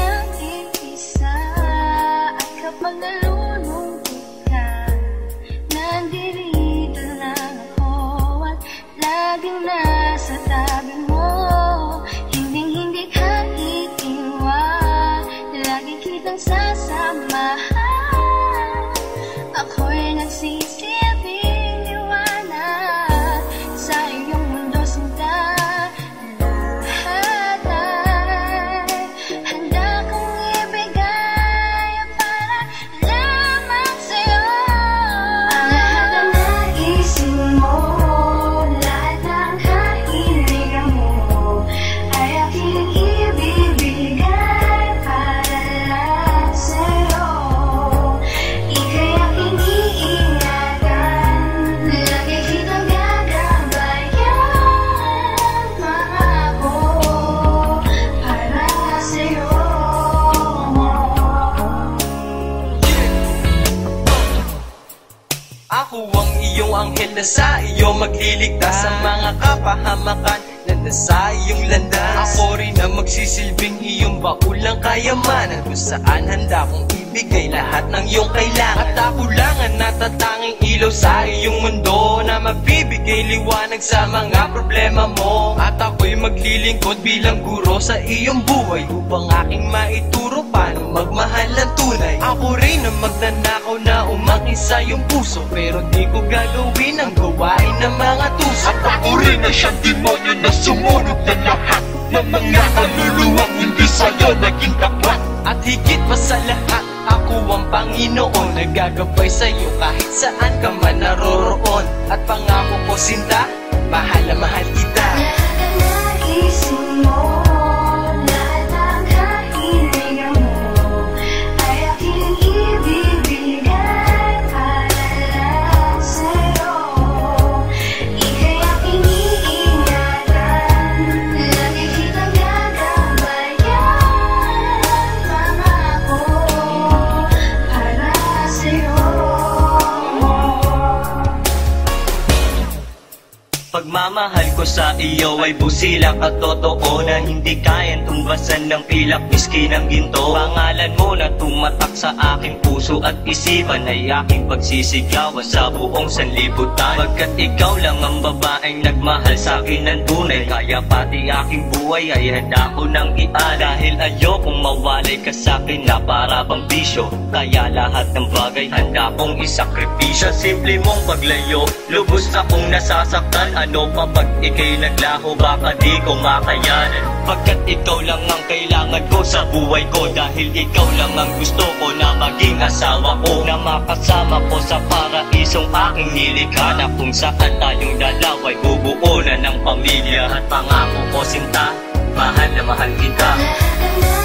nag-iisa. At kapag nalulungkot ka, nandirito lang ako at laging nasa tabi mo. Hinding-hindi ka itiwan, lagi kitang sasamahan. Ako'y nagsisilbing liwanag sa iyong mundo, sinta. Lahat ay handa kong ibigay para lamang sa'yo. Ang lahat ng naisip mo, lahat ng kahiligan mo, ay aking ibibigay para lang sa'yo. Ika'y aking iingatan, lagi kitang gagabayan. Pangako para sa'yo. Ako ang iyong anghel na sa iyo magliligtas sa mga kapahamakan na nasa iyong landas. Ako rin ang magsisilbing iyong baulang kayamanan, kung saan handa kong ibigay lahat ng iyong kailangan. At ako lang ang natatanging ilaw sa iyong mundo na magbibigay liwanag sa mga problema mo. At ako'y maglilingkod bilang guro sa iyong buhay upang aking maituro paano magmahal ng tunay. Ako rin ang magnanakaw na umangkin sa iyong puso, pero di ko gagawin ang gawain ng mga tuso. At ako rin ang siyang demonyo na sumunod na lahat ng mga kaluluwang hindi sa'yo naging tapat. At higit pa sa lahat, ako ang Panginoon, nagagabay sa'yo kahit saan ka man naroroon. At pangako ko, sinta, mahal na mahal kita. Lahat ng naisip mo, lahat ng kahiligan mo, ay aking ibibigay para lang sa'yo. Ika'y aking iingatan, lagi kitang gagabayan. Pangako para sa'yo. Pagmamahal ko sa iyo ay busilak at totoo na hindi kayang tumbasan ng pilak miski ng ginto. Pangalan mo na tumatak sa aking puso at isipan ay aking pagsisigawan sa buong sanlibutan. Pagkat ikaw lang ang babaeng nagmahal sa akin ng tunay, kaya pati aking buhay ay handa ko nang iaan. Dahil ayokong mawalay ka sa akin na para bang bisyo, kaya lahat ng bagay handa kong isakripisyo. Simple mong paglayo, lubos akong nasasaktan. Ano pa pag ika'y naglaho, baka di ko makayanan. Pagkat ikaw lang ang kailangan ko sa buhay ko, dahil ikaw lang ang gusto ko na maging asawa ko, na makasama ko sa paraisong aking nilikha, na kung saan tayong dalawa ay bubuo na ng pamilya. At pangako ko, sinta, mahal na mahal kita. Lahat ng